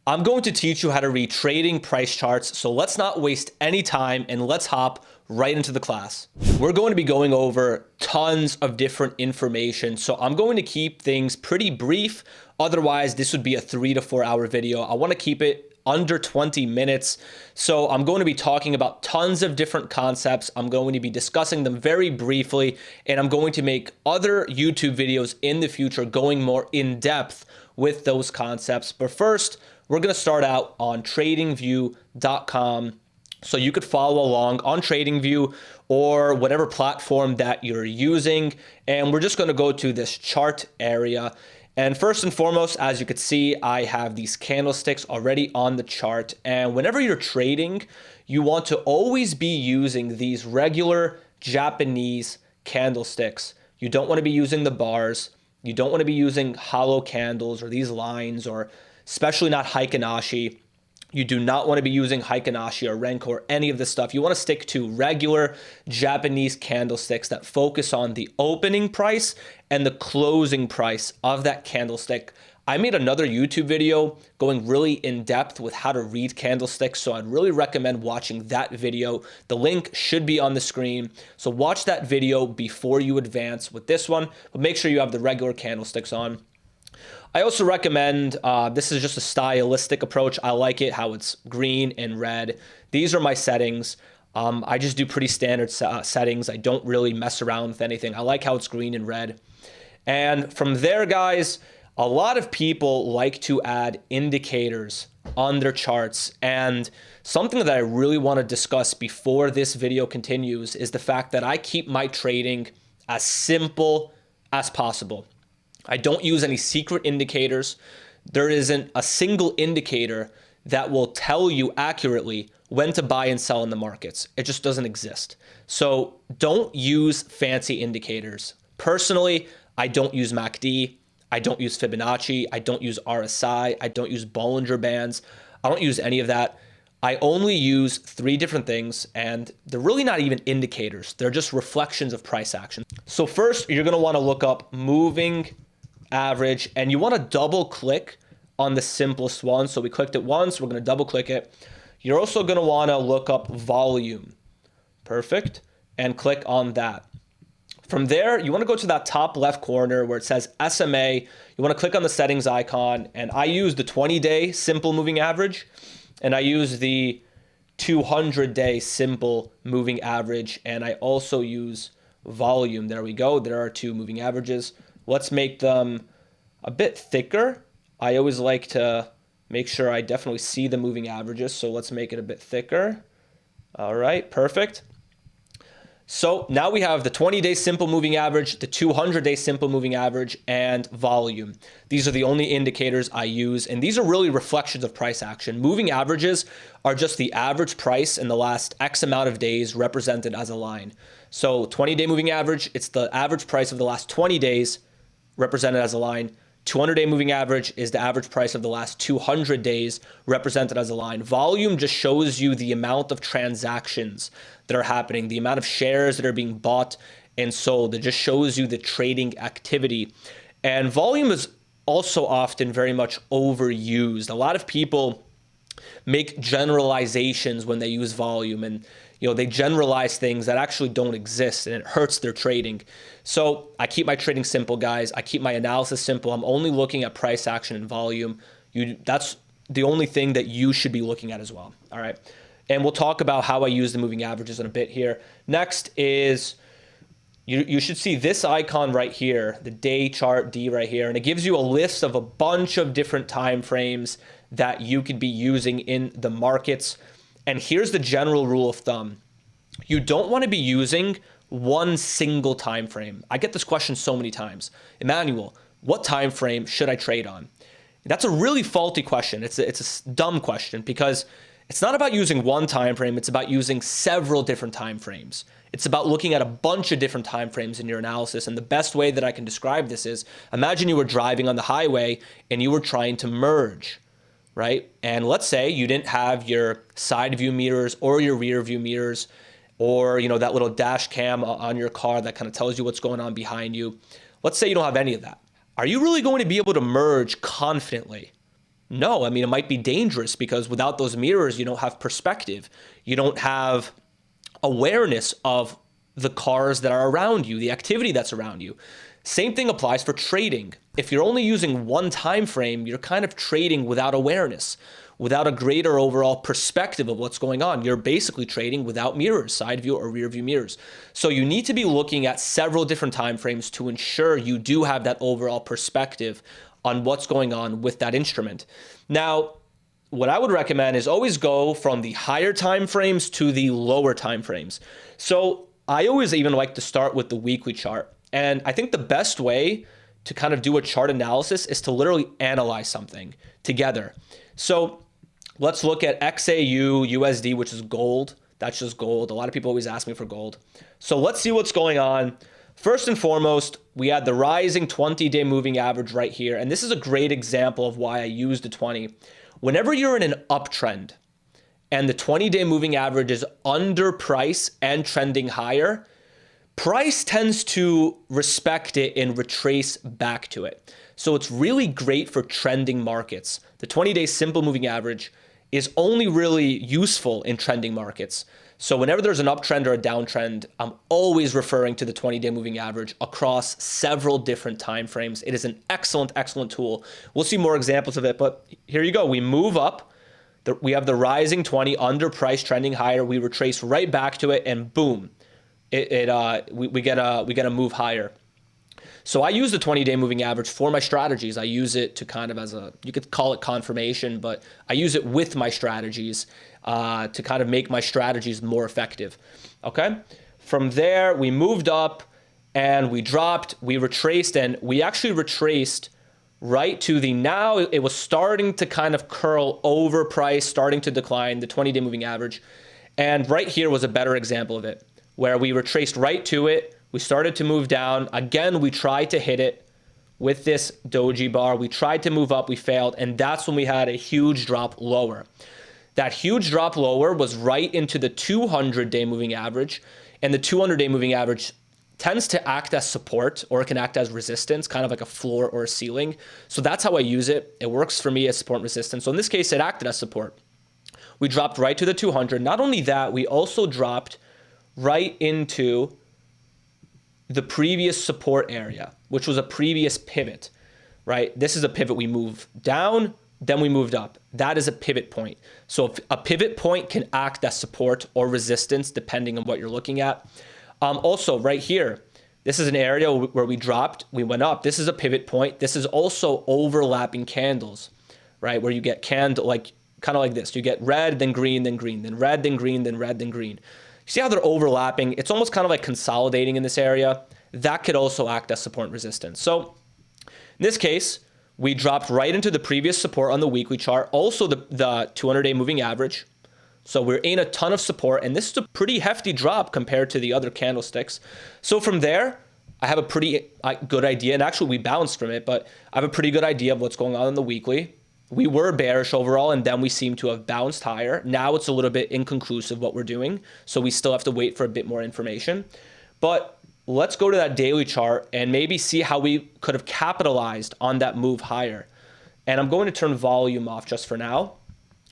I'm going to teach you how to read trading price charts, so let's not waste any time and let's hop right into the class. We're going to be going over tons of different information, so I'm going to keep things pretty brief. Otherwise, this would be a 3 to 4 hour video. I want to keep it under 20 minutes. So I'm going to be talking about tons of different concepts. I'm going to be discussing them very briefly, and I'm going to make other YouTube videos in the future going more in depth with those concepts. But first, we're going to start out on tradingview.com. So you could follow along on TradingView or whatever platform that you're using. And we're just going to go to this chart area. And first and foremost, as you could see, I have these candlesticks already on the chart. And whenever you're trading, you want to always be using these regular Japanese candlesticks. You don't want to be using the bars. You don't want to be using hollow candles or these lines, or especially not Heikin-Ashi. You do not want to be using Heikin-Ashi or Renko or any of this stuff. You want to stick to regular Japanese candlesticks that focus on the opening price and the closing price of that candlestick. I made another YouTube video going really in depth with how to read candlesticks, so I'd really recommend watching that video. The link should be on the screen. So watch that video before you advance with this one, but make sure you have the regular candlesticks on. I also recommend, this is just a stylistic approach. I like it how it's green and red. These are my settings. I just do pretty standard settings. I don't really mess around with anything. I like how it's green and red. And from there, guys, a lot of people like to add indicators on their charts. And something that I really want to discuss before this video continues is the fact that I keep my trading as simple as possible. I don't use any secret indicators. There isn't a single indicator that will tell you accurately when to buy and sell in the markets. It just doesn't exist. So don't use fancy indicators. Personally, I don't use MACD. I don't use Fibonacci. I don't use RSI. I don't use Bollinger Bands. I don't use any of that. I only use 3 different things, and they're really not even indicators. They're just reflections of price action. So first, you're going to want to look up moving average, and you want to double click on the simplest one. So we clicked it once, we're going to double click it. You're also going to want to look up volume. Perfect. And click on that. From there, you want to go to that top left corner where it says SMA. You want to click on the settings icon, and I use the 20-day simple moving average, and I use the 200-day simple moving average, and I also use volume. There we go. There are 2 moving averages. Let's make them a bit thicker. I always like to make sure I definitely see the moving averages, so let's make it a bit thicker. All right, perfect. So now we have the 20-day simple moving average, the 200-day simple moving average, and volume. These are the only indicators I use, and these are really reflections of price action. Moving averages are just the average price in the last X amount of days represented as a line. So 20-day moving average, it's the average price of the last 20 days represented as a line. 200-day moving average is the average price of the last 200 days represented as a line. Volume just shows you the amount of transactions that are happening, the amount of shares that are being bought and sold. It just shows you the trading activity. And volume is also often very much overused. A lot of people make generalizations when they use volume, and they generalize things that actually don't exist, and it hurts their trading. So I keep my trading simple, guys. I keep my analysis simple. I'm only looking at price action and volume. That's the only thing that you should be looking at as well. All right. And we'll talk about how I use the moving averages in a bit here. Next is you should see this icon right here, the day chart D right here, and it gives you a list of a bunch of different time frames that you could be using in the markets. And here's the general rule of thumb. You don't want to be using one single time frame. I get this question so many times. Emmanuel, what time frame should I trade on? That's a really faulty question. It's a dumb question, because it's not about using one time frame. It's about using several different time frames. It's about looking at a bunch of different time frames in your analysis. And the best way that I can describe this is, imagine you were driving on the highway and you were trying to merge, right? And let's say you didn't have your side view mirrors or your rear view mirrors, or that little dash cam on your car that kind of tells you what's going on behind you. Let's say you don't have any of that. Are you really going to be able to merge confidently? No, I mean, it might be dangerous because without those mirrors, you don't have perspective. You don't have awareness of the cars that are around you, the activity that's around you. Same thing applies for trading. If you're only using one time frame, you're kind of trading without awareness, without a greater overall perspective of what's going on. You're basically trading without mirrors, side view or rear view mirrors. So you need to be looking at several different time frames to ensure you do have that overall perspective on what's going on with that instrument. Now, what I would recommend is always go from the higher time frames to the lower time frames. So I always even like to start with the weekly chart. And I think the best way to kind of do a chart analysis is to literally analyze something together. So let's look at XAU USD, which is gold. That's just gold. A lot of people always ask me for gold. So let's see what's going on. First and foremost, we had the rising 20-day moving average right here. And this is a great example of why I use the 20. Whenever you're in an uptrend and the 20-day moving average is under price and trending higher, price tends to respect it and retrace back to it. So it's really great for trending markets. The 20-day simple moving average is only really useful in trending markets. So whenever there's an uptrend or a downtrend, I'm always referring to the 20-day moving average across several different time frames. It is an excellent, excellent tool. We'll see more examples of it, but here you go. We move up. We have the rising 20 under price trending higher. We retrace right back to it, and boom, we get a move higher. So I use the 20-day moving average for my strategies. I use it to kind of you could call it confirmation, but I use it with my strategies to kind of make my strategies more effective. Okay. From there, we moved up and we dropped, we retraced, and we actually retraced right to now it was starting to kind of curl over price, starting to decline, the 20-day moving average. And right here was a better example of it, where we retraced right to it. We started to move down. Again, we tried to hit it with this doji bar. We tried to move up, we failed, and that's when we had a huge drop lower. That huge drop lower was right into the 200-day moving average, and the 200-day moving average tends to act as support, or it can act as resistance, kind of like a floor or a ceiling. So that's how I use it. It works for me as support and resistance. So in this case, it acted as support. We dropped right to the 200. Not only that, we also dropped right into the previous support area, which was a previous pivot, right? This is a pivot. We move down, then we moved up. That is a pivot point. So if a pivot point can act as support or resistance, depending on what you're looking at. Also right here, this is an area where we dropped, we went up. This is a pivot point. This is also overlapping candles, right? Where you get kind of like this. You get red, then green, then green, then red, then green, then red, then green. You see how they're overlapping? It's almost kind of like consolidating in this area. That could also act as support and resistance. So in this case, we dropped right into the previous support on the weekly chart, also the 200-day moving average. So we're in a ton of support, and this is a pretty hefty drop compared to the other candlesticks. So from there, I have a pretty good idea, and actually we bounced from it, but I have a pretty good idea of what's going on in the weekly. We were bearish overall, and then we seem to have bounced higher. Now it's a little bit inconclusive what we're doing, so we still have to wait for a bit more information. But let's go to that daily chart and maybe see how we could have capitalized on that move higher. And I'm going to turn volume off just for now.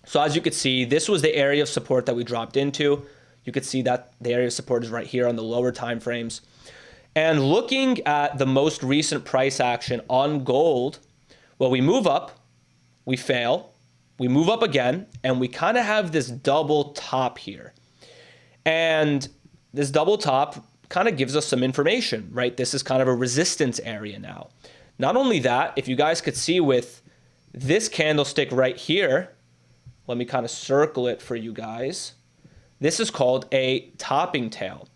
So as you can see, this was the area of support that we dropped into. You could see that the area of support is right here on the lower time frames. And looking at the most recent price action on gold, well, we move up, we fail, we move up again, and we kind of have this double top here. And this double top kind of gives us some information, right? This is kind of a resistance area now. Not only that, if you guys could see with this candlestick right here, let me kind of circle it for you guys. This is called a topping tail.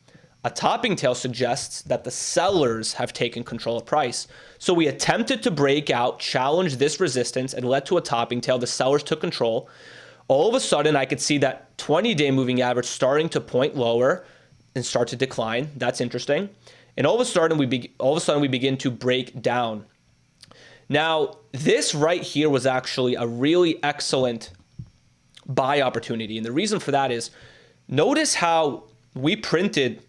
A topping tail suggests that the sellers have taken control of price. So we attempted to break out, challenge this resistance, and led to a topping tail. The sellers took control. All of a sudden, I could see that 20-day moving average starting to point lower and start to decline. That's interesting. And all of a sudden, we begin to break down. Now, this right here was actually a really excellent buy opportunity. And the reason for that is, notice how we printed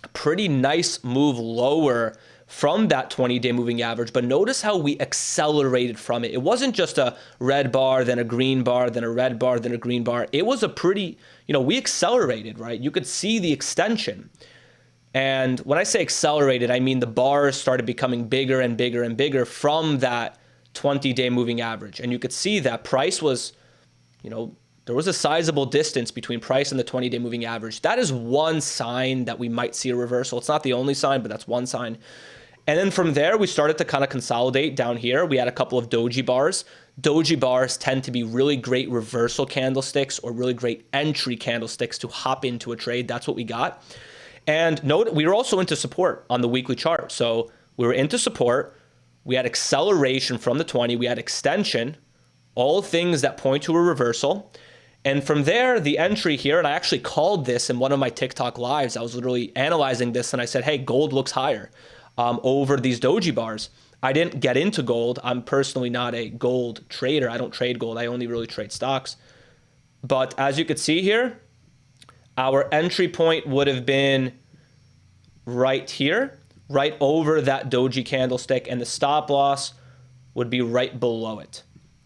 a pretty nice move lower from that 20-day moving average, but notice how we accelerated from it. It wasn't just a red bar, then a green bar, then a red bar, then a green bar. It was a pretty, we accelerated, right? You could see the extension. And when I say accelerated, I mean the bars started becoming bigger and bigger and bigger from that 20-day moving average. And you could see that price was, there was a sizable distance between price and the 20-day moving average. That is one sign that we might see a reversal. It's not the only sign, but that's one sign. And then from there, we started to kind of consolidate down here. We had a couple of doji bars. Doji bars tend to be really great reversal candlesticks or really great entry candlesticks to hop into a trade. That's what we got. And note, we were also into support on the weekly chart. So we were into support. We had acceleration from the 20. We had extension, all things that point to a reversal. And from there, the entry here, and I actually called this in one of my TikTok lives. I was literally analyzing this and I said, hey, gold looks higher over these doji bars. I didn't get into gold. I'm personally not a gold trader. I don't trade gold. I only really trade stocks. But as you could see here, our entry point would have been right here, right over that doji candlestick, and the stop loss would be right below it,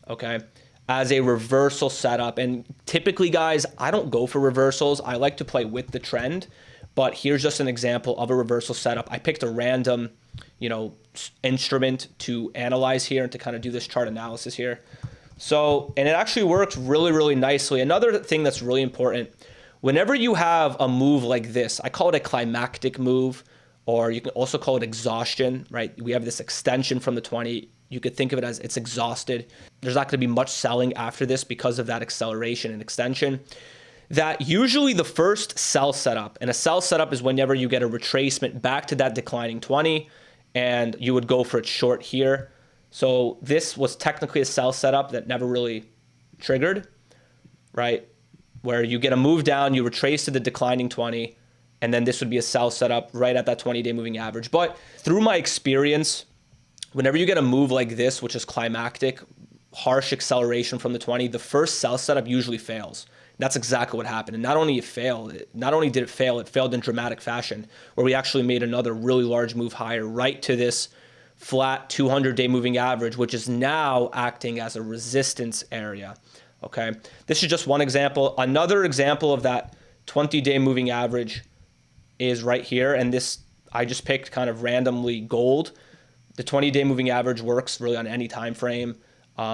okay, as a reversal setup. And typically, guys, I don't go for reversals. I like to play with the trend, but here's just an example of a reversal setup. I picked a random, instrument to analyze here and to kind of do this chart analysis here. So, and it actually works really, really nicely. Another thing that's really important, whenever you have a move like this, I call it a climactic move, or you can also call it exhaustion, right? We have this extension from the 20. You could think of it as it's exhausted. There's not going to be much selling after this because of that acceleration and extension. That usually the first sell setup, and a sell setup is whenever you get a retracement back to that declining 20, and you would go for it short here. So this was technically a sell setup that never really triggered, right? Where you get a move down, you retrace to the declining 20, and then this would be a sell setup right at that 20-day moving average. But through my experience, whenever you get a move like this, which is climactic, harsh acceleration from the 20, the first sell setup usually fails. That's exactly what happened. And not only did it fail, it failed in dramatic fashion, where we actually made another really large move higher right to this flat 200-day moving average, which is now acting as a resistance area. Okay, this is just one example. Another example of that 20-day moving average is right here. And this, I just picked kind of randomly gold. The 20-day moving average works really on any time frame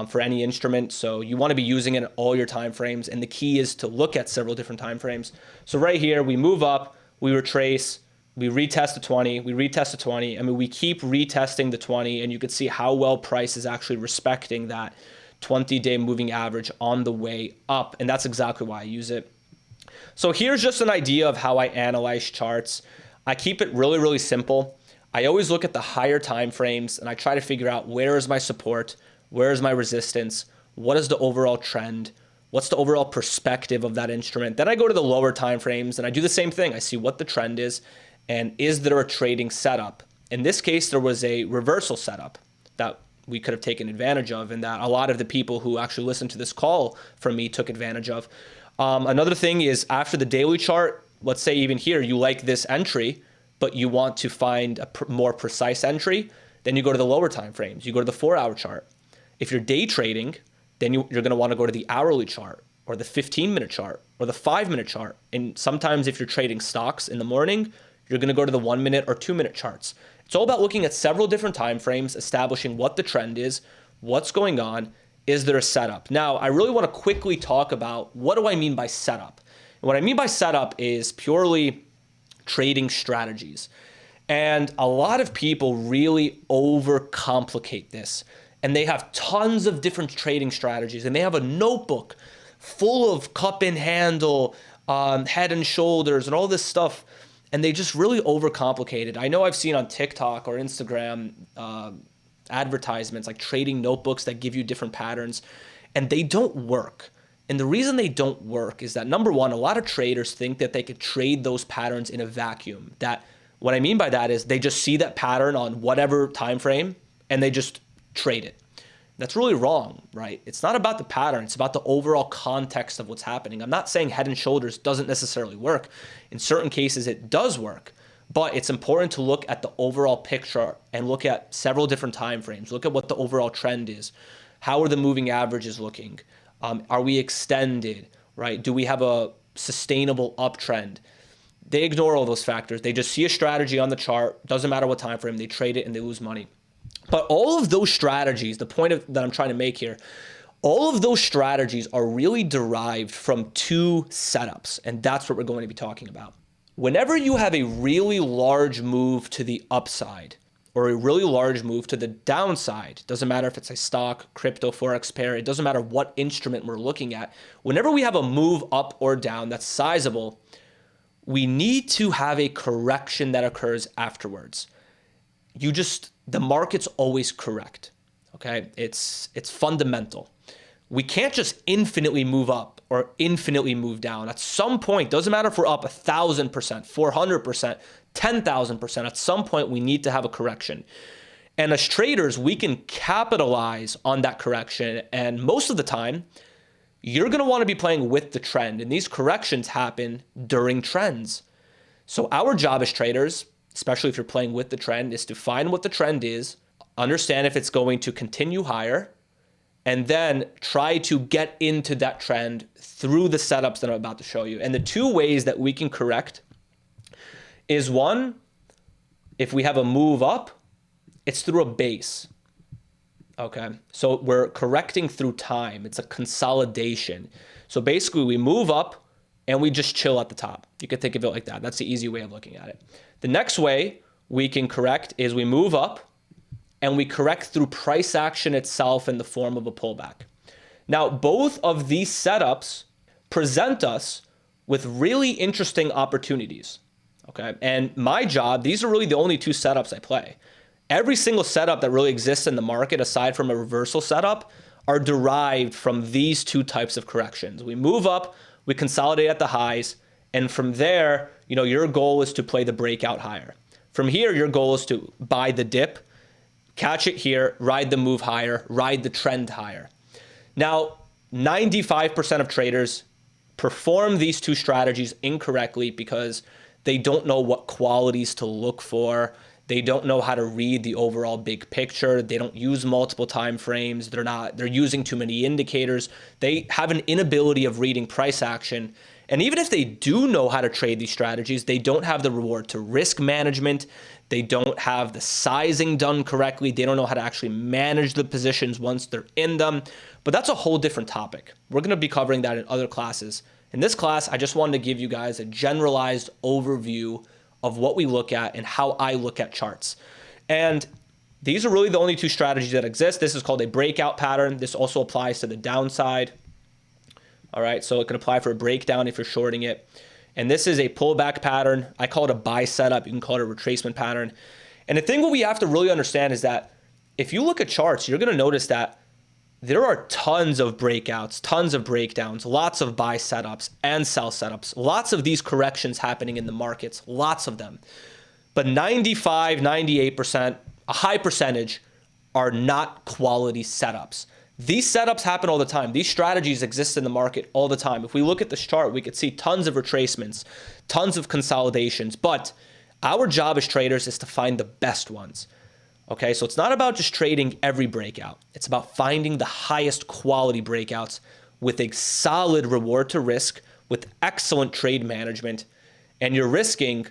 for any instrument. So you want to be using it in all your time frames. And the key is to look at several different time frames. So right here, we move up, we retrace, we retest the 20, we retest the 20. I mean, we keep retesting the 20, and you can see how well price is actually respecting that 20-day moving average on the way up. And that's exactly why I use it. So here's just an idea of how I analyze charts. I keep it really, really simple. I always look at the higher time frames and I try to figure out where is my support, where is my resistance, what is the overall trend, what's the overall perspective of that instrument. Then I go to the lower time frames and I do the same thing. I see what the trend is and is there a trading setup. In this case, there was a reversal setup that we could have taken advantage of, and that a lot of the people who actually listened to this call from me took advantage of. Another thing is after the daily chart, let's say even here, you like this entry, but you want to find a more precise entry, then you go to the lower time frames. You go to the 4-hour chart. If you're day trading, then you're going to want to go to the hourly chart or the 15-minute chart or the 5-minute chart. And sometimes if you're trading stocks in the morning, you're going to go to the 1-minute or 2-minute charts. It's all about looking at several different time frames, establishing what the trend is, what's going on, is there a setup? Now, I really want to quickly talk about what do I mean by setup. And what I mean by setup is purely trading strategies. And a lot of people really overcomplicate this. And they have tons of different trading strategies. And they have a notebook full of cup and handle, head and shoulders, and all this stuff. And they just really overcomplicate it. I know I've seen on TikTok or Instagram advertisements like trading notebooks that give you different patterns, and they don't work. And the reason they don't work is that, number one, a lot of traders think that they could trade those patterns in a vacuum. That what I mean by that is they just see that pattern on whatever time frame and they just trade it. That's really wrong, right? It's not about the pattern. It's about the overall context of what's happening. I'm not saying head and shoulders doesn't necessarily work. In certain cases, it does work. But it's important to look at the overall picture and look at several different time frames. Look at what the overall trend is. How are the moving averages looking? Are we extended, right? Do we have a sustainable uptrend? They ignore all those factors. They just see a strategy on the chart. Doesn't matter what time frame. They trade it and they lose money. But all of those strategies, the point that I'm trying to make here, all of those strategies are really derived from two setups. And that's what we're going to be talking about. Whenever you have a really large move to the upside or a really large move to the downside, doesn't matter if it's a stock, crypto, forex pair, it doesn't matter what instrument we're looking at. Whenever we have a move up or down that's sizable, we need to have a correction that occurs afterwards. The market's always correct, okay? It's fundamental. We can't just infinitely move up or infinitely move down. At some point, doesn't matter if we're up 1,000%, 400%, 10,000%, at some point we need to have a correction. And as traders, we can capitalize on that correction. And most of the time, you're gonna wanna be playing with the trend. And these corrections happen during trends. So our job as traders, especially if you're playing with the trend, is to find what the trend is, understand if it's going to continue higher, and then try to get into that trend through the setups that I'm about to show you. And the two ways that we can correct is one, if we have a move up, it's through a base, okay? So we're correcting through time. It's a consolidation. So basically we move up and we just chill at the top. You could think of it like that. That's the easy way of looking at it. The next way we can correct is we move up and we correct through price action itself in the form of a pullback. Now, both of these setups present us with really interesting opportunities, okay? And my job, these are really the only two setups I play. Every single setup that really exists in the market, aside from a reversal setup, are derived from these two types of corrections. We move up, we consolidate at the highs, and from there, your goal is to play the breakout higher. From here, your goal is to buy the dip, catch it here, ride the move higher, ride the trend higher. Now, 95% of traders perform these two strategies incorrectly because they don't know what qualities to look for. They don't know how to read the overall big picture. They don't use multiple time frames. They're using too many indicators. They have an inability of reading price action. And even if they do know how to trade these strategies, they don't have the reward to risk management. They don't have the sizing done correctly. They don't know how to actually manage the positions once they're in them. But that's a whole different topic. We're going to be covering that in other classes. In this class, I just wanted to give you guys a generalized overview of what we look at and how I look at charts. And these are really the only two strategies that exist. This is called a breakout pattern. This also applies to the downside. All right, so it can apply for a breakdown if you're shorting it. And this is a pullback pattern. I call it a buy setup. You can call it a retracement pattern. And the thing what we have to really understand is that if you look at charts, you're gonna notice that there are tons of breakouts, tons of breakdowns, lots of buy setups and sell setups, lots of these corrections happening in the markets, lots of them. But 95, 98%, a high percentage are not quality setups. These setups happen all the time. These strategies exist in the market all the time. If we look at this chart, we could see tons of retracements, tons of consolidations, but our job as traders is to find the best ones. Okay, so it's not about just trading every breakout. It's about finding the highest quality breakouts with a solid reward to risk, with excellent trade management, and you're risking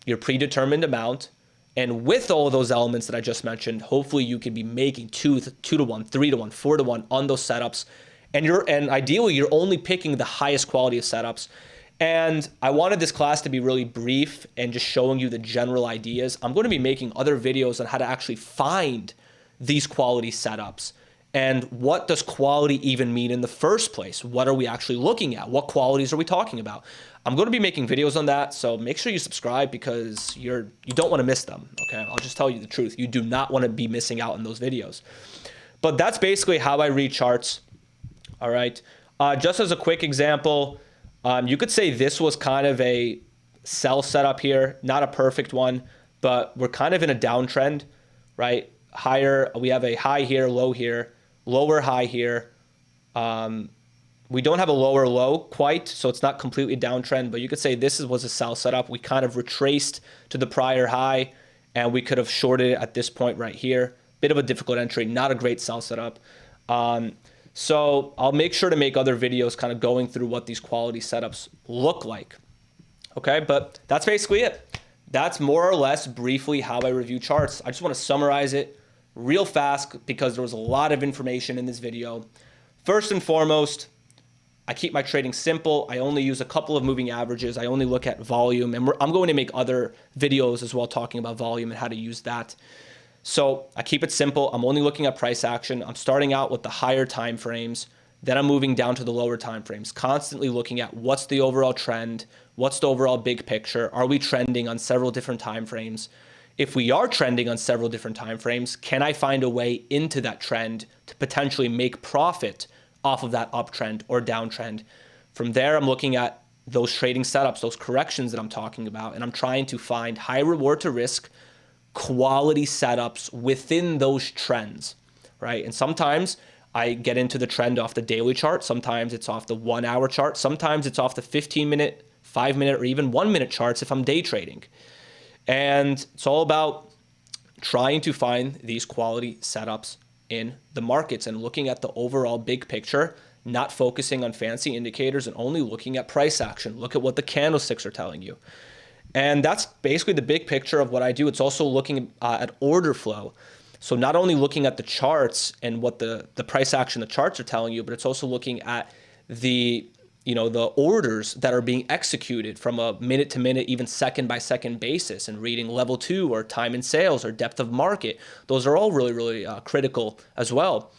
your predetermined amount. And with all of those elements that I just mentioned, hopefully you can be making 2 to 1, 3 to 1, 4 to 1 on those setups. And ideally you're only picking the highest quality of setups. And I wanted this class to be really brief and just showing you the general ideas. I'm going to be making other videos on how to actually find these quality setups. And what does quality even mean in the first place? What are we actually looking at? What qualities are we talking about? I'm going to be making videos on that, so make sure you subscribe because you don't want to miss them, okay? I'll just tell you the truth. You do not want to be missing out on those videos. But that's basically how I read charts, all right? Just as a quick example, you could say this was kind of a sell setup here, not a perfect one, but we're kind of in a downtrend, right? Higher, we have a high here, low here, lower high here. We don't have a lower low quite, so it's not completely downtrend, but you could say this was a sell setup. We kind of retraced to the prior high, and we could have shorted it at this point right here. Bit of a difficult entry, not a great sell setup. So I'll make sure to make other videos kind of going through what these quality setups look like. Okay, but that's basically it. That's more or less briefly how I review charts. I just want to summarize it real fast because there was a lot of information in this video. First and foremost, I keep my trading simple. I only use a couple of moving averages. I only look at volume, and I'm going to make other videos as well talking about volume and how to use that. So I keep it simple. I'm only looking at price action. I'm starting out with the higher time frames. Then I'm moving down to the lower time frames, constantly looking at what's the overall trend, what's the overall big picture. Are we trending on several different time frames? If we are trending on several different time frames, can I find a way into that trend to potentially make profit off of that uptrend or downtrend? From there, I'm looking at those trading setups, those corrections that I'm talking about, and I'm trying to find high reward to risk quality setups within those trends, right? And sometimes I get into the trend off the daily chart. Sometimes it's off the 1 hour chart. Sometimes it's off the 15-minute, 5-minute, or even 1-minute charts if I'm day trading. And it's all about trying to find these quality setups in the markets and looking at the overall big picture, not focusing on fancy indicators and only looking at price action. Look at what the candlesticks are telling you. And that's basically the big picture of what I do. It's also looking at order flow. So not only looking at the charts and what the price action the charts are telling you, but it's also looking at the orders that are being executed from a minute to minute, even second by second basis, and reading level 2 or time in sales or depth of market. Those are all really, really critical as well.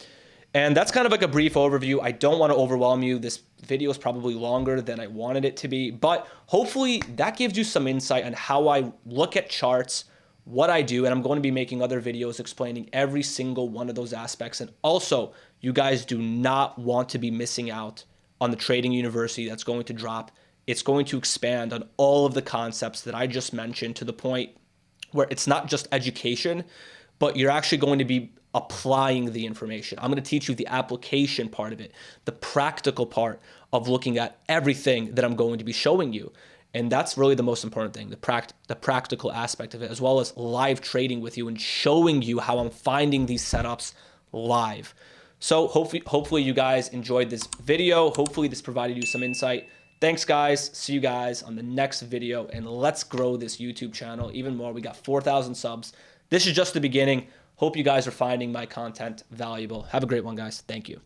And that's kind of like a brief overview. I don't want to overwhelm you. This video is probably longer than I wanted it to be, but hopefully that gives you some insight on how I look at charts, what I do, and I'm going to be making other videos explaining every single one of those aspects. And also, you guys do not want to be missing out on the Trading University that's going to drop. It's going to expand on all of the concepts that I just mentioned to the point where it's not just education, but you're actually going to be applying the information. I'm going to teach you the application part of it, the practical part of looking at everything that I'm going to be showing you. And that's really the most important thing, the practical aspect of it, as well as live trading with you and showing you how I'm finding these setups live. So hopefully you guys enjoyed this video. Hopefully this provided you some insight. Thanks, guys. See you guys on the next video, and let's grow this YouTube channel even more. We got 4,000 subs. This is just the beginning. Hope you guys are finding my content valuable. Have a great one, guys. Thank you.